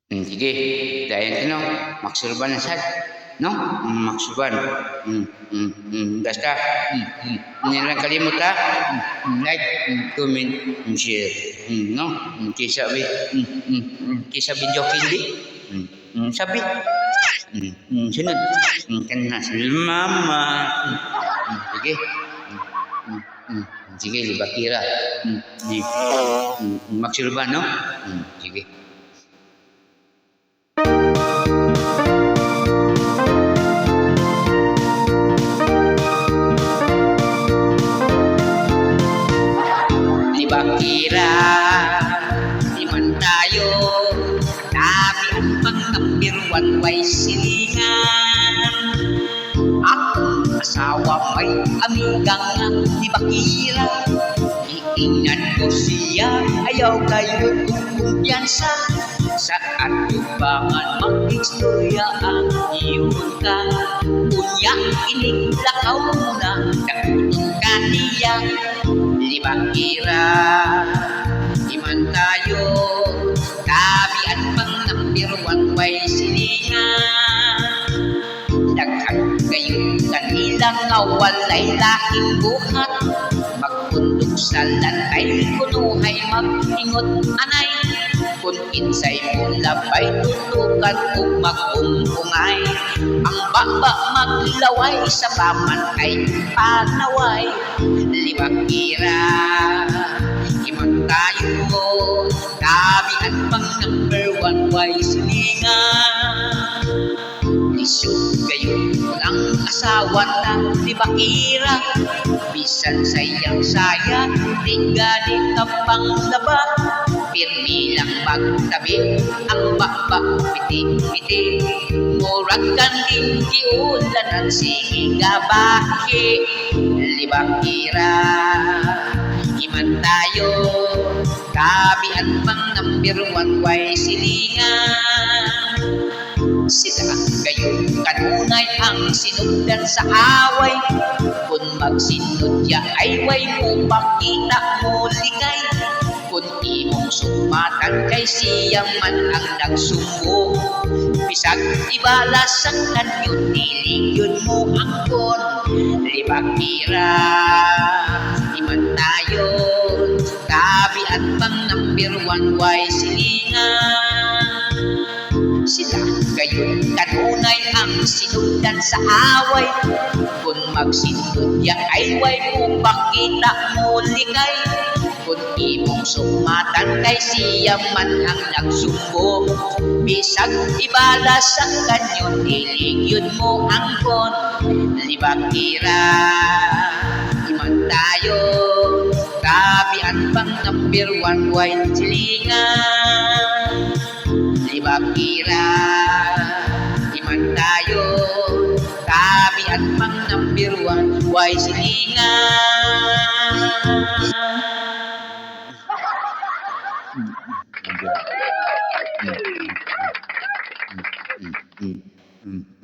Sige, dayon ka no, maksurban na sad. No? Maksurban. Basta, hindi lang kalimut ha. Like, comment, share. No? Kisa bi, kisa video kindi. Sabi. Sunod. Kana sa mama. Sige. Sige, libakira. Maksurban, no? Sige. Libakira, di man tayo, kami ang pang-number one way silingan. Akong asawa may amigang libakira, iingnan ko siya, ayaw kayo kumpiyansa. Sa atubangan mag-istorya ang iyong ka, kunya iniglakaw mo na, nakutot ka niya. Libakira, iman tayo, kami at pang number one way silingan. Daghan kayo kanilang awalay lahing buhat, magpundok sa lantay, kunuhay mag-ingot anay. Kung kinsay mo labay, tutukan o mag-umpungay, ang baba maglaway sa paman ay panaway. Libakira, iman tayo, kami at pang number one way silingan. Lisod kayo ang asawa na libakira, bisan sayang saya, di ganit ka pang laba. Pirmi lang magtabi, ang baba piti-piti, murag kanding kiulanan siga bahi. Libakira, iman tayo, kami at pang number one way silingan. Sila kayo kanunay ang sinugdan sa away, kung magsinod ya ay way mo pakita mo ligay. Kung imong sumatan kay siya man ang nagsumbo, bisag ibalas ang kanyon, niligyon mo ang kon. Libakira, iman tayo, kami at pang number one way silingan. Sila kayo kanunay ang sinugdan sa away, kung magsinod ya ay way mo pakita mo ligay. Kung imong sumatan kay siya man ang nagsumbo, bisag ibalas ang kanyon, niligyon mo ang kon. Libakira, iman tayo, kami at pang number one way silingan. Libakira, iman tayo, kami at pang number one way silingan.